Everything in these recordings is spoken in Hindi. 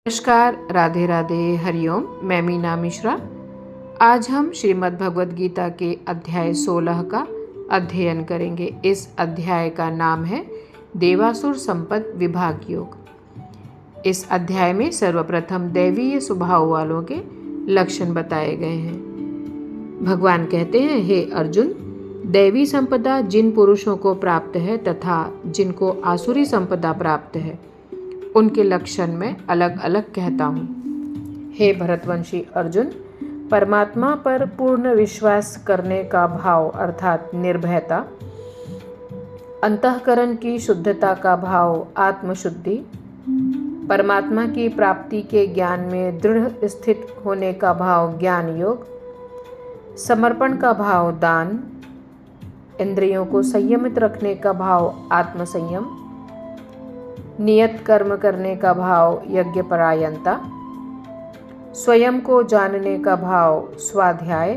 नमस्कार, राधे राधे, हरिओम। मैं मीना मिश्रा। आज हम श्रीमद् भगवद गीता के अध्याय 16 का अध्ययन करेंगे। इस अध्याय का नाम है देवासुर संपद विभाग योग। इस अध्याय में सर्वप्रथम दैवीय स्वभाव वालों के लक्षण बताए गए हैं। भगवान कहते हैं, हे अर्जुन, दैवी संपदा जिन पुरुषों को प्राप्त है तथा जिनको आसुरी संपदा प्राप्त है उनके लक्षण में अलग अलग कहता हूँ। हे भरतवंशी अर्जुन, परमात्मा पर पूर्ण विश्वास करने का भाव अर्थात निर्भयता, अंतःकरण की शुद्धता का भाव आत्मशुद्धि, परमात्मा की प्राप्ति के ज्ञान में दृढ़ स्थित होने का भाव ज्ञान योग, समर्पण का भाव दान, इंद्रियों को संयमित रखने का भाव आत्मसंयम, नियत कर्म करने का भाव यज्ञपरायणता, स्वयं को जानने का भाव स्वाध्याय,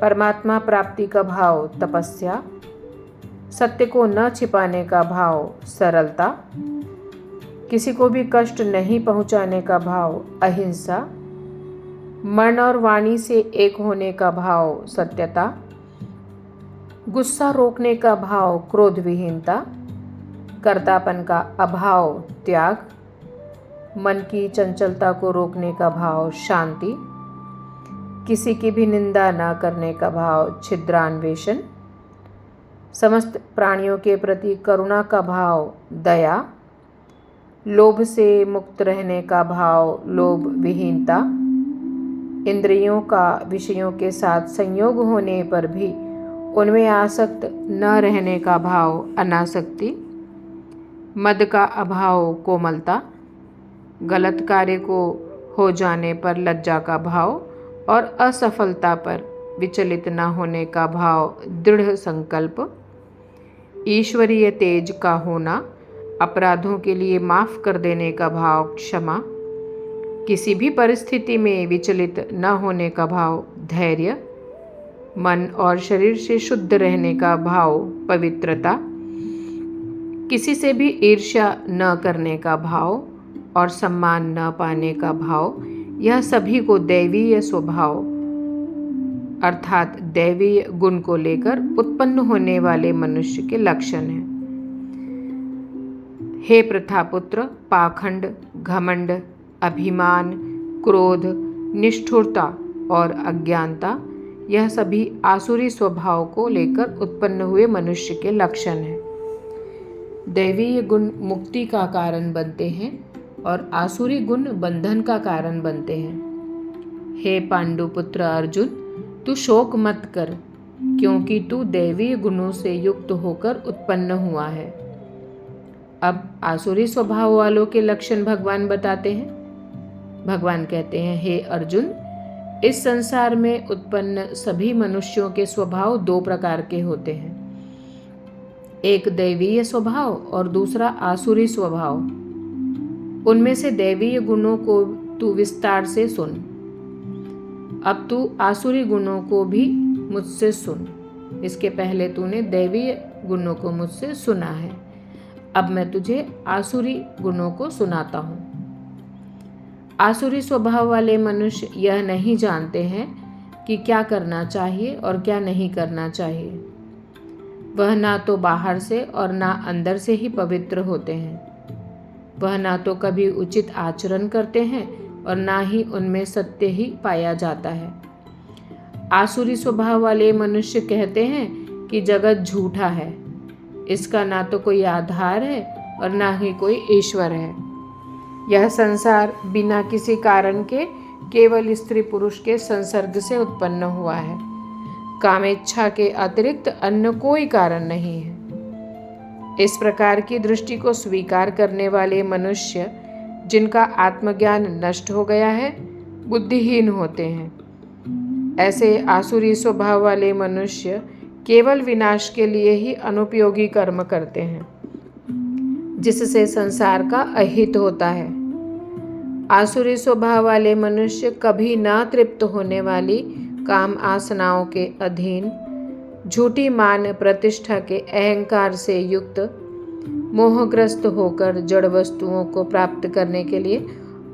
परमात्मा प्राप्ति का भाव तपस्या, सत्य को न छिपाने का भाव सरलता, किसी को भी कष्ट नहीं पहुंचाने का भाव अहिंसा, मन और वाणी से एक होने का भाव सत्यता, गुस्सा रोकने का भाव क्रोध विहीनता, कर्तापन का अभाव त्याग, मन की चंचलता को रोकने का भाव शांति, किसी की भी निंदा न करने का भाव छिद्रान्वेषण, समस्त प्राणियों के प्रति करुणा का भाव दया, लोभ से मुक्त रहने का भाव लोभ विहीनता, इंद्रियों का विषयों के साथ संयोग होने पर भी उनमें आसक्त न रहने का भाव अनासक्ति, मद का अभाव कोमलता, गलत कार्य को हो जाने पर लज्जा का भाव और असफलता पर विचलित न होने का भाव दृढ़ संकल्प, ईश्वरीय तेज का होना, अपराधों के लिए माफ कर देने का भाव क्षमा, किसी भी परिस्थिति में विचलित न होने का भाव धैर्य, मन और शरीर से शुद्ध रहने का भाव पवित्रता, किसी से भी ईर्ष्या न करने का भाव और सम्मान न पाने का भाव, यह सभी को दैवीय स्वभाव अर्थात दैवीय गुण को लेकर उत्पन्न होने वाले मनुष्य के लक्षण हैं। हे प्रथापुत्र, पाखंड, घमंड, अभिमान, क्रोध, निष्ठुरता और अज्ञानता, यह सभी आसुरी स्वभाव को लेकर उत्पन्न हुए मनुष्य के लक्षण हैं। दैवीय गुण मुक्ति का कारण बनते हैं और आसुरी गुण बंधन का कारण बनते हैं। हे पांडुपुत्र अर्जुन, तू शोक मत कर, क्योंकि तू दैवीय गुणों से युक्त होकर उत्पन्न हुआ है। अब आसुरी स्वभाव वालों के लक्षण भगवान बताते हैं। भगवान कहते हैं, हे अर्जुन, इस संसार में उत्पन्न सभी मनुष्यों के स्वभाव दो प्रकार के होते हैं, एक दैवीय स्वभाव और दूसरा आसुरी स्वभाव। उनमें से दैवीय गुणों को तू विस्तार से सुन। अब तू आसुरी गुणों को भी मुझसे सुन। इसके पहले तूने दैवीय गुणों को मुझसे सुना है, अब मैं तुझे आसुरी गुणों को सुनाता हूँ। आसुरी स्वभाव वाले मनुष्य यह नहीं जानते हैं कि क्या करना चाहिए और क्या नहीं करना चाहिए। वह ना तो बाहर से और ना अंदर से ही पवित्र होते हैं। वह ना तो कभी उचित आचरण करते हैं और ना ही उनमें सत्य ही पाया जाता है। आसुरी स्वभाव वाले मनुष्य कहते हैं कि जगत झूठा है, इसका ना तो कोई आधार है और ना ही कोई ईश्वर है। यह संसार बिना किसी कारण के केवल स्त्री पुरुष के संसर्ग से उत्पन्न हुआ है। कामेच्छा के अतिरिक्त अन्य कोई कारण नहीं है। इस प्रकार की दृष्टि को स्वीकार करने वाले मनुष्य, जिनका आत्मज्ञान नष्ट हो गया है, बुद्धिहीन होते हैं। ऐसे आसुरी स्वभाव वाले मनुष्य केवल विनाश के लिए ही अनुपयोगी कर्म करते हैं, जिससे संसार का अहित होता है। आसुरी स्वभाव वाले मनुष्य कभी न तृप्त होने वाली काम आसनाओं के अधीन, झूठी मान प्रतिष्ठा के अहंकार से युक्त, मोहग्रस्त होकर जड़ वस्तुओं को प्राप्त करने के लिए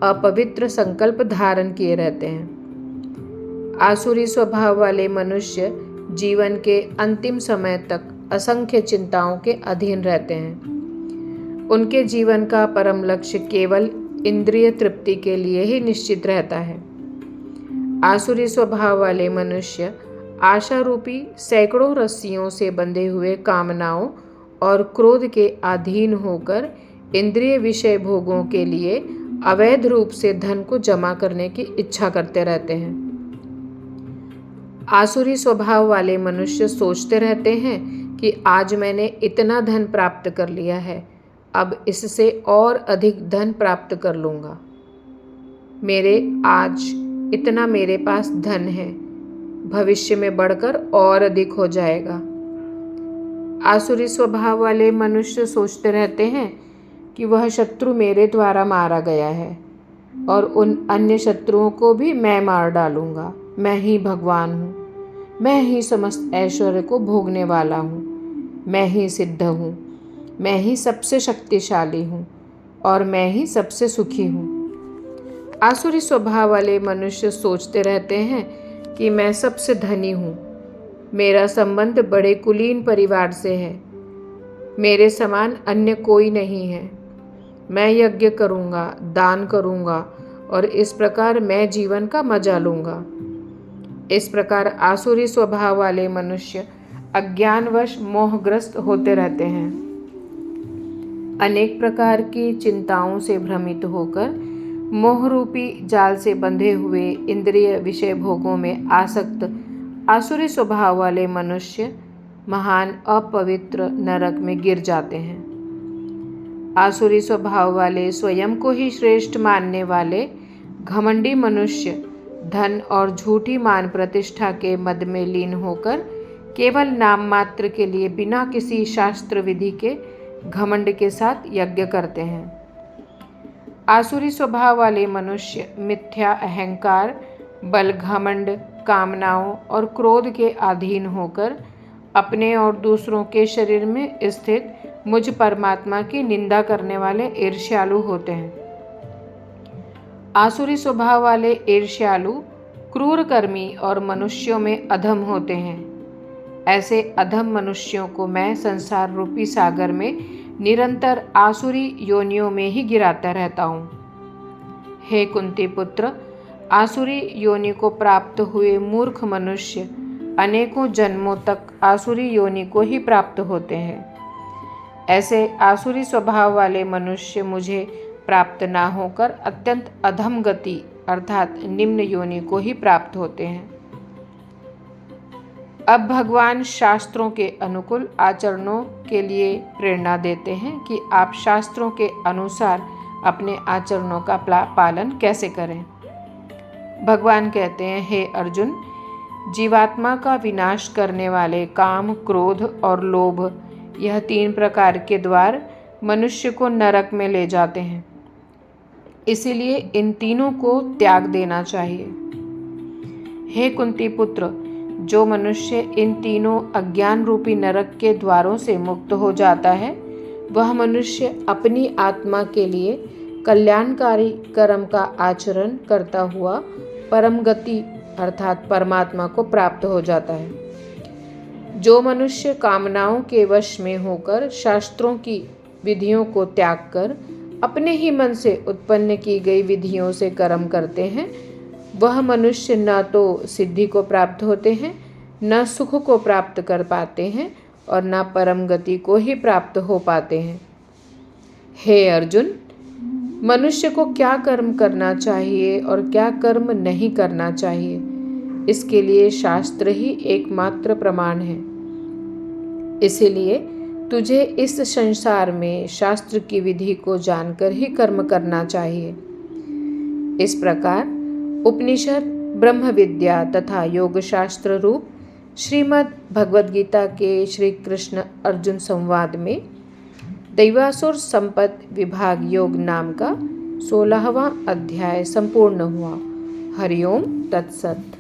अपवित्र संकल्प धारण किए रहते हैं। आसुरी स्वभाव वाले मनुष्य जीवन के अंतिम समय तक असंख्य चिंताओं के अधीन रहते हैं। उनके जीवन का परम लक्ष्य केवल इंद्रिय तृप्ति के लिए ही निश्चित रहता है। आसुरी स्वभाव वाले मनुष्य आशा रूपी सैकड़ों रस्सियों से बंधे हुए कामनाओं और क्रोध के अधीन होकर इंद्रिय विषय भोगों के लिए अवैध रूप से धन को जमा करने की इच्छा करते रहते हैं। आसुरी स्वभाव वाले मनुष्य सोचते रहते हैं कि आज मैंने इतना धन प्राप्त कर लिया है, अब इससे और अधिक धन प्राप्त कर लूँगा। आज इतना मेरे पास धन है, भविष्य में बढ़कर और अधिक हो जाएगा। आसुरी स्वभाव वाले मनुष्य सोचते रहते हैं कि वह शत्रु मेरे द्वारा मारा गया है और उन अन्य शत्रुओं को भी मैं मार डालूंगा। मैं ही भगवान हूँ, मैं ही समस्त ऐश्वर्य को भोगने वाला हूँ, मैं ही सिद्ध हूँ, मैं ही सबसे शक्तिशाली हूँ और मैं ही सबसे सुखी हूँ। आसुरी स्वभाव वाले मनुष्य सोचते रहते हैं कि मैं सबसे धनी हूँ, मेरा संबंध बड़े कुलीन परिवार से है, मेरे समान अन्य कोई नहीं है, मैं यज्ञ करूँगा, दान करूँगा और इस प्रकार मैं जीवन का मजा लूँगा। इस प्रकार आसुरी स्वभाव वाले मनुष्य अज्ञानवश मोहग्रस्त होते रहते हैं। अनेक प्रकार की चिंताओं से भ्रमित होकर मोहरूपी जाल से बंधे हुए इंद्रिय विषय भोगों में आसक्त आसुरी स्वभाव वाले मनुष्य महान अपवित्र नरक में गिर जाते हैं। आसुरी स्वभाव वाले स्वयं को ही श्रेष्ठ मानने वाले घमंडी मनुष्य धन और झूठी मान प्रतिष्ठा के मद में लीन होकर केवल नाम मात्र के लिए बिना किसी शास्त्र विधि के घमंड के साथ यज्ञ करते हैं। आसुरी स्वभाव वाले मनुष्य मिथ्या अहंकार, बल, घमंड, कामनाओं और क्रोध के अधीन होकर अपने और दूसरों के शरीर में स्थित मुझ परमात्मा की निंदा करने वाले ईर्ष्यालु होते हैं। आसुरी स्वभाव वाले ईर्ष्यालु क्रूर कर्मी और मनुष्यों में अधम होते हैं। ऐसे अधम मनुष्यों को मैं संसार रूपी सागर में निरंतर आसुरी योनियों में ही गिराता रहता हूँ। हे कुंती पुत्र, आसुरी योनि को प्राप्त हुए मूर्ख मनुष्य अनेकों जन्मों तक आसुरी योनि को ही प्राप्त होते हैं। ऐसे आसुरी स्वभाव वाले मनुष्य मुझे प्राप्त ना होकर अत्यंत अधम गति अर्थात निम्न योनि को ही प्राप्त होते हैं। अब भगवान शास्त्रों के अनुकूल आचरणों के लिए प्रेरणा देते हैं कि आप शास्त्रों के अनुसार अपने आचरणों का पालन कैसे करें। भगवान कहते हैं, हे अर्जुन, जीवात्मा का विनाश करने वाले काम, क्रोध और लोभ, यह 3 प्रकार के द्वार मनुष्य को नरक में ले जाते हैं। इसीलिए इन तीनों को त्याग देना चाहिए। हे कुंती पुत्र, जो मनुष्य इन तीनों अज्ञान रूपी नरक के द्वारों से मुक्त हो जाता है, वह मनुष्य अपनी आत्मा के लिए कल्याणकारी कर्म का आचरण करता हुआ परम गति अर्थात परमात्मा को प्राप्त हो जाता है। जो मनुष्य कामनाओं के वश में होकर शास्त्रों की विधियों को त्याग कर अपने ही मन से उत्पन्न की गई विधियों से कर्म करते हैं, वह मनुष्य न तो सिद्धि को प्राप्त होते हैं, न सुख को प्राप्त कर पाते हैं और न परम गति को ही प्राप्त हो पाते हैं। हे अर्जुन, मनुष्य को क्या कर्म करना चाहिए और क्या कर्म नहीं करना चाहिए, इसके लिए शास्त्र ही एकमात्र प्रमाण है। इसीलिए तुझे इस संसार में शास्त्र की विधि को जानकर ही कर्म करना चाहिए। इस प्रकार उपनिषद, ब्रह्म विद्या तथा योग शास्त्र रूप श्रीमद् भगवद गीता के श्री कृष्ण अर्जुन संवाद में दैवासुर संपद विभाग योग नाम का 16वां अध्याय संपूर्ण हुआ। हरिओम तत्सत।